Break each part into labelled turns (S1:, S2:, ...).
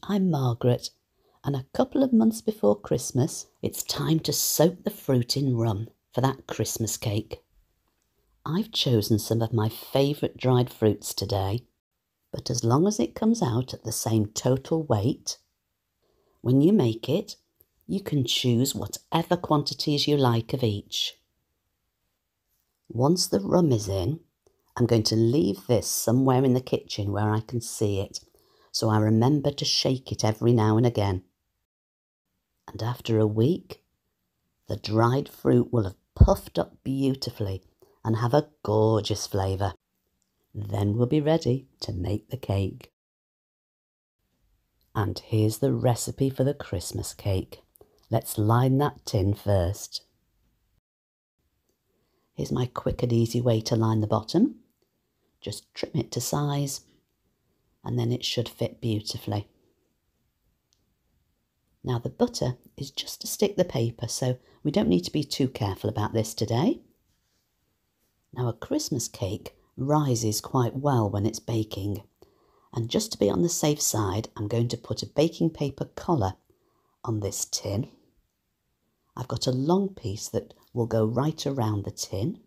S1: I'm Margaret, and a couple of months before Christmas, it's time to soak the fruit in rum for that Christmas cake. I've chosen some of my favourite dried fruits today, but as long as it comes out at the same total weight, when you make it, you can choose whatever quantities you like of each. Once the rum is in, I'm going to leave this somewhere in the kitchen where I can see it, so I remember to shake it every now and again. And after a week, the dried fruit will have puffed up beautifully and have a gorgeous flavour. Then we'll be ready to make the cake. And here's the recipe for the Christmas cake. Let's line that tin first. Here's my quick and easy way to line the bottom. Just trim it to size, and then it should fit beautifully. Now the butter is just to stick the paper, so we don't need to be too careful about this today. Now a Christmas cake rises quite well when it's baking, and just to be on the safe side, I'm going to put a baking paper collar on this tin. I've got a long piece that will go right around the tin,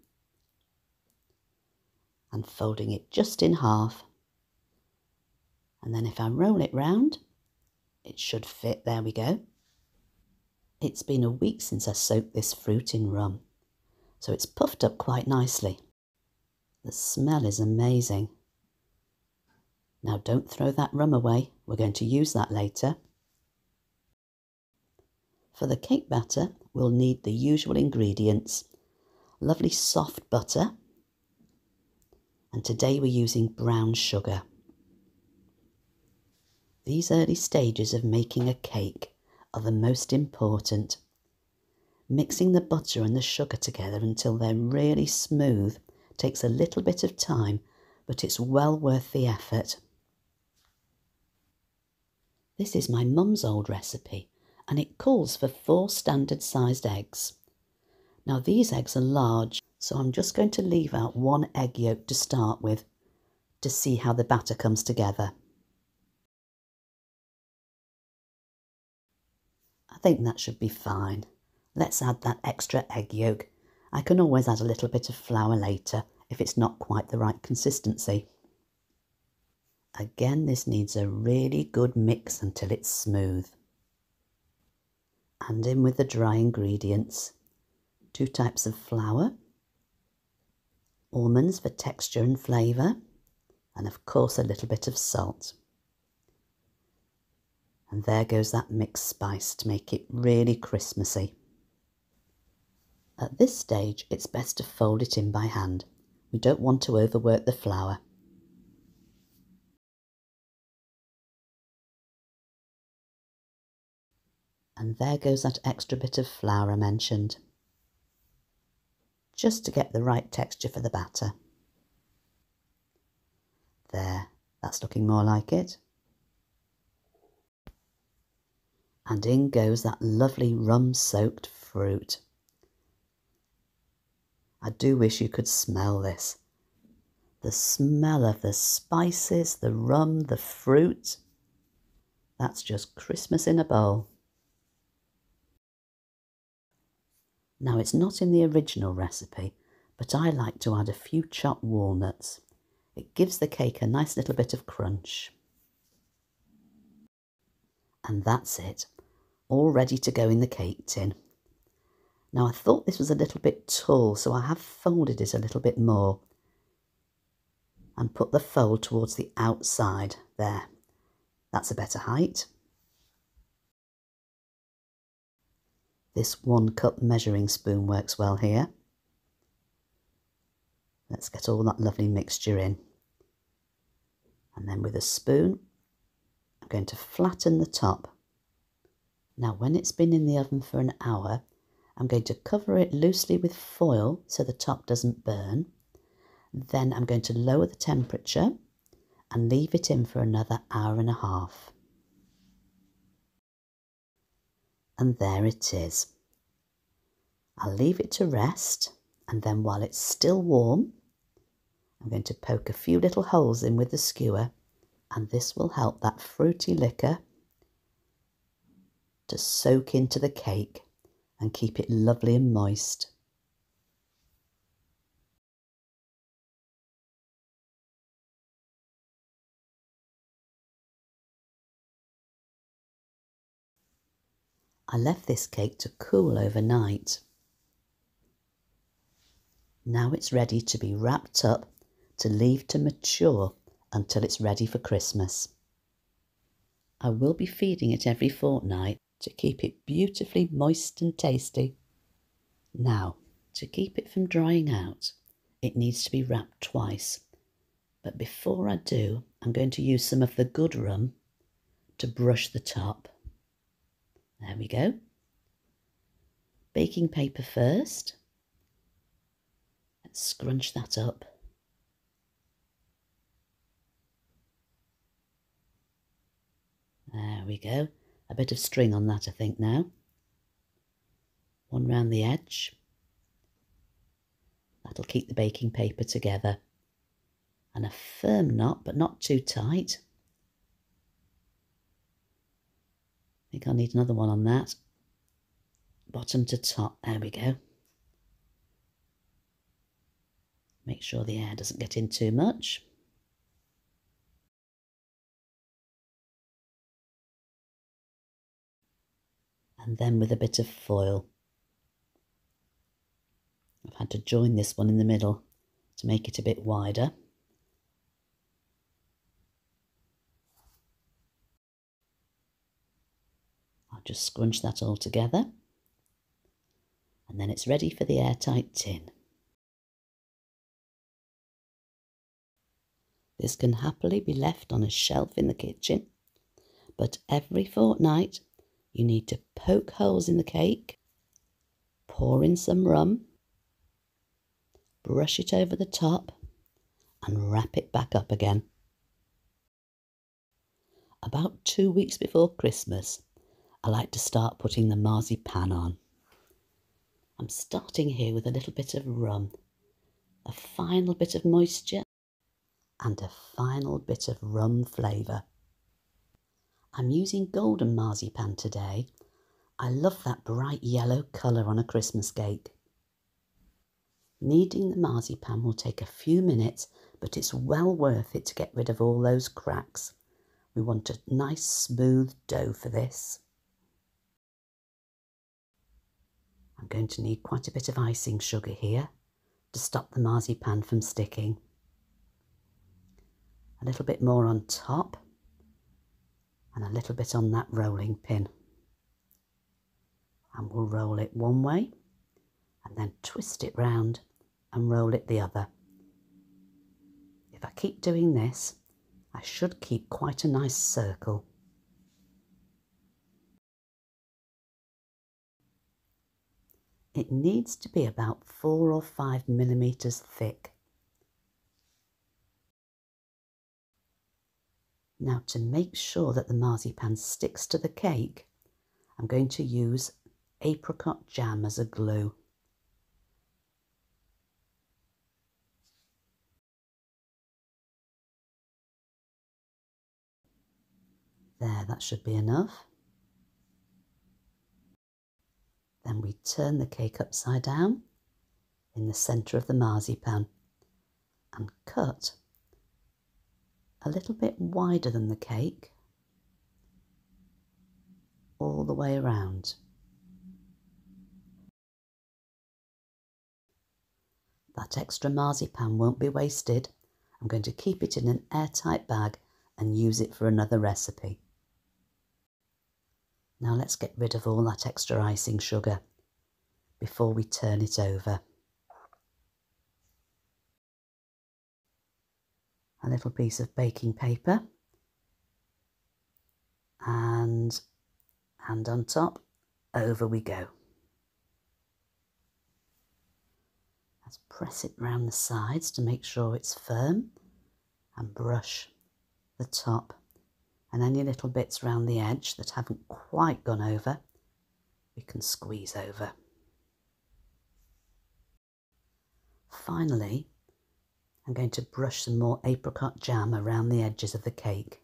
S1: and folding it just in half. And then if I roll it round, it should fit. There we go. It's been a week since I soaked this fruit in rum, so it's puffed up quite nicely. The smell is amazing. Now don't throw that rum away, we're going to use that later. For the cake batter, we'll need the usual ingredients. Lovely soft butter, and today we're using brown sugar. These early stages of making a cake are the most important. Mixing the butter and the sugar together until they're really smooth takes a little bit of time, but it's well worth the effort. This is my mum's old recipe, and it calls for 4 standard sized eggs. Now these eggs are large, so I'm just going to leave out 1 egg yolk to start with, to see how the batter comes together. I think that should be fine. Let's add that extra egg yolk. I can always add a little bit of flour later if it's not quite the right consistency. Again, this needs a really good mix until it's smooth. And in with the dry ingredients. 2 types of flour, almonds for texture and flavour, and of course a little bit of salt. And there goes that mixed spice to make it really Christmassy. At this stage, it's best to fold it in by hand. We don't want to overwork the flour. And there goes that extra bit of flour I mentioned, just to get the right texture for the batter. There, that's looking more like it. And in goes that lovely rum-soaked fruit. I do wish you could smell this. The smell of the spices, the rum, the fruit. That's just Christmas in a bowl. Now it's not in the original recipe, but I like to add a few chopped walnuts. It gives the cake a nice little bit of crunch. And that's it, all ready to go in the cake tin. Now I thought this was a little bit tall, so I have folded it a little bit more and put the fold towards the outside there. That's a better height. This 1 cup measuring spoon works well here. Let's get all that lovely mixture in. And then with a spoon, I'm going to flatten the top. Now when it's been in the oven for an hour, I'm going to cover it loosely with foil so the top doesn't burn. Then I'm going to lower the temperature and leave it in for another hour and a half. And there it is. I'll leave it to rest, and then while it's still warm, I'm going to poke a few little holes in with the skewer, and this will help that fruity liquor to soak into the cake and keep it lovely and moist. I left this cake to cool overnight. Now it's ready to be wrapped up to leave to mature until it's ready for Christmas. I will be feeding it every fortnight to keep it beautifully moist and tasty. Now, to keep it from drying out, it needs to be wrapped twice. But before I do, I'm going to use some of the good rum to brush the top. There we go. Baking paper first. Let's scrunch that up. There we go. A bit of string on that, I think, now. One round the edge. That'll keep the baking paper together. And a firm knot, but not too tight. I think I'll need another one on that. Bottom to top, there we go. Make sure the air doesn't get in too much. And then with a bit of foil. I've had to join this one in the middle to make it a bit wider. I'll just scrunch that all together. And then it's ready for the airtight tin. This can happily be left on a shelf in the kitchen, but every fortnight you need to poke holes in the cake, pour in some rum, brush it over the top and wrap it back up again. About 2 weeks before Christmas, I like to start putting the marzipan on. I'm starting here with a little bit of rum, a final bit of moisture and a final bit of rum flavour. I'm using golden marzipan today. I love that bright yellow colour on a Christmas cake. Kneading the marzipan will take a few minutes, but it's well worth it to get rid of all those cracks. We want a nice smooth dough for this. I'm going to need quite a bit of icing sugar here to stop the marzipan from sticking. A little bit more on top and a little bit on that rolling pin. And we'll roll it one way and then twist it round and roll it the other. If I keep doing this, I should keep quite a nice circle. It needs to be about 4 or 5 millimetres thick. Now, to make sure that the marzipan sticks to the cake, I'm going to use apricot jam as a glue. There, that should be enough. Then we turn the cake upside down in the centre of the marzipan and cut a little bit wider than the cake all the way around. That extra marzipan won't be wasted. I'm going to keep it in an airtight bag and use it for another recipe. Now let's get rid of all that extra icing sugar before we turn it over. A little piece of baking paper and on top, over we go. Let's press it round the sides to make sure it's firm and brush the top, and any little bits round the edge that haven't quite gone over, we can squeeze over. Finally, I'm going to brush some more apricot jam around the edges of the cake.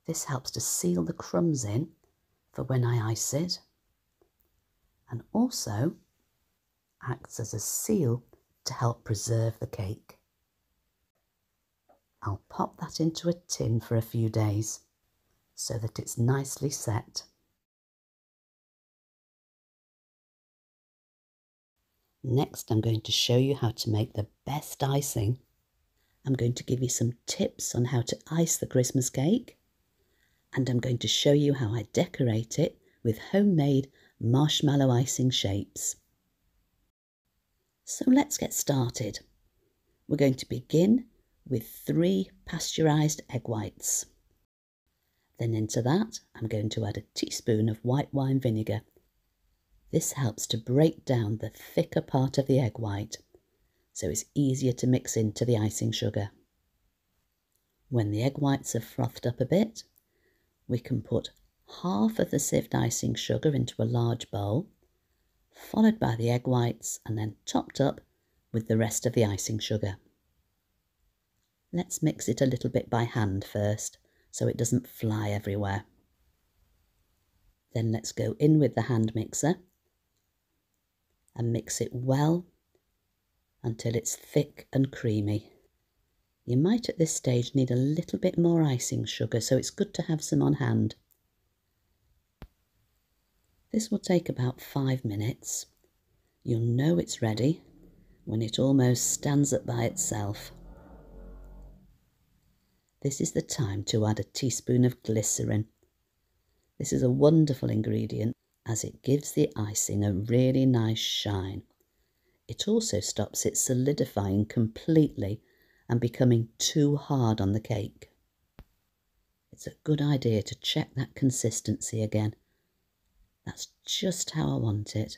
S1: This helps to seal the crumbs in for when I ice it, and also acts as a seal to help preserve the cake. I'll pop that into a tin for a few days so that it's nicely set. Next, I'm going to show you how to make the best icing. I'm going to give you some tips on how to ice the Christmas cake, and I'm going to show you how I decorate it with homemade marshmallow icing shapes. So let's get started. We're going to begin with 3 pasteurised egg whites. Then into that, I'm going to add a teaspoon of white wine vinegar. This helps to break down the thicker part of the egg white, so it's easier to mix into the icing sugar. When the egg whites have frothed up a bit, we can put half of the sieved icing sugar into a large bowl, followed by the egg whites and then topped up with the rest of the icing sugar. Let's mix it a little bit by hand first, so it doesn't fly everywhere. Then let's go in with the hand mixer and mix it well until it's thick and creamy. You might at this stage need a little bit more icing sugar, so it's good to have some on hand. This will take about 5 minutes. You'll know it's ready when it almost stands up by itself. This is the time to add a teaspoon of glycerin. This is a wonderful ingredient as it gives the icing a really nice shine. It also stops it solidifying completely and becoming too hard on the cake. It's a good idea to check that consistency again. That's just how I want it.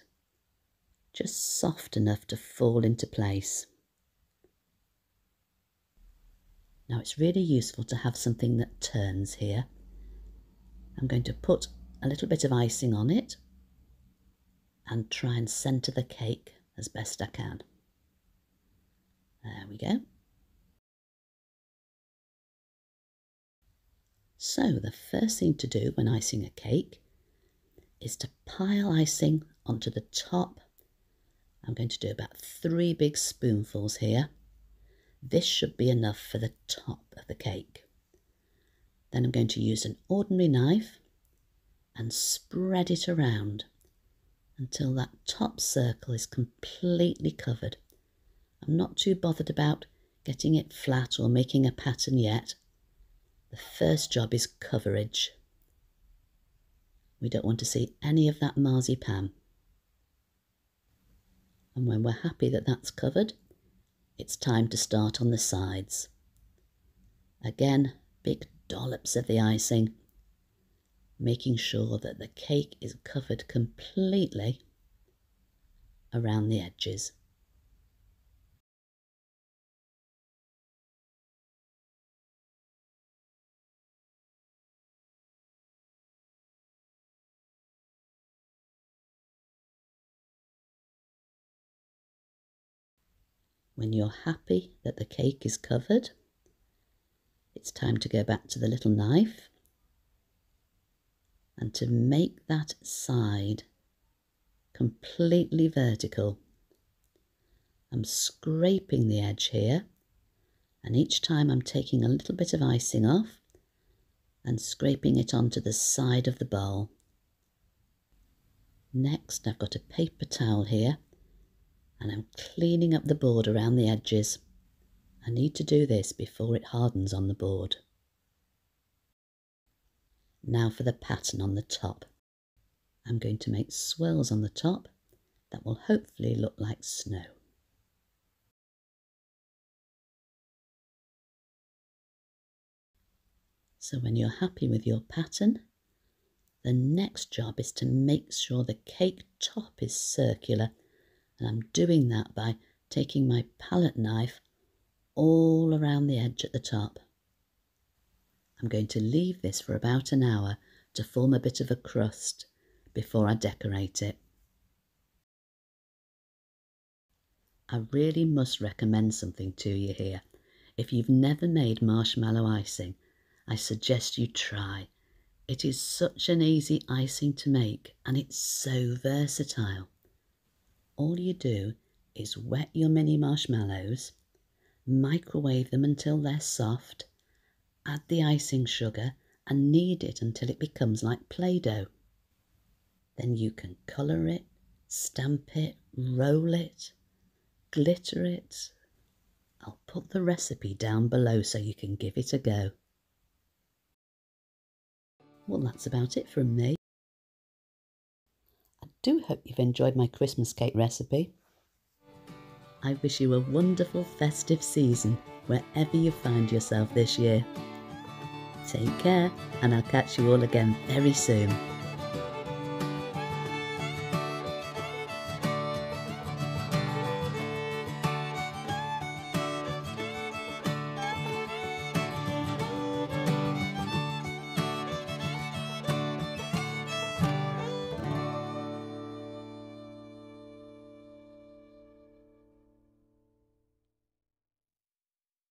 S1: Just soft enough to fall into place. Now it's really useful to have something that turns here. I'm going to put a little bit of icing on it and try and centre the cake as best I can. There we go. So the first thing to do when icing a cake is to pile icing onto the top. I'm going to do about 3 big spoonfuls here. This should be enough for the top of the cake. Then I'm going to use an ordinary knife and spread it around until that top circle is completely covered. I'm not too bothered about getting it flat or making a pattern yet. The first job is coverage. We don't want to see any of that marzipan. And when we're happy that that's covered, it's time to start on the sides. Again, big dollops of the icing, making sure that the cake is covered completely around the edges. When you're happy that the cake is covered, it's time to go back to the little knife and to make that side completely vertical. I'm scraping the edge here, and each time I'm taking a little bit of icing off and scraping it onto the side of the bowl. Next, I've got a paper towel here and I'm cleaning up the board around the edges. I need to do this before it hardens on the board. Now for the pattern on the top. I'm going to make swirls on the top that will hopefully look like snow. So when you're happy with your pattern, the next job is to make sure the cake top is circular, and I'm doing that by taking my palette knife all around the edge at the top. I'm going to leave this for about an hour to form a bit of a crust before I decorate it. I really must recommend something to you here. If you've never made marshmallow icing, I suggest you try. It is such an easy icing to make and it's so versatile. All you do is wet your mini marshmallows, microwave them until they're soft, add the icing sugar and knead it until it becomes like Play-Doh. Then you can colour it, stamp it, roll it, glitter it. I'll put the recipe down below so you can give it a go. Well, that's about it from me. I do hope you've enjoyed my Christmas cake recipe. I wish you a wonderful festive season wherever you find yourself this year. Take care, and I'll catch you all again very soon.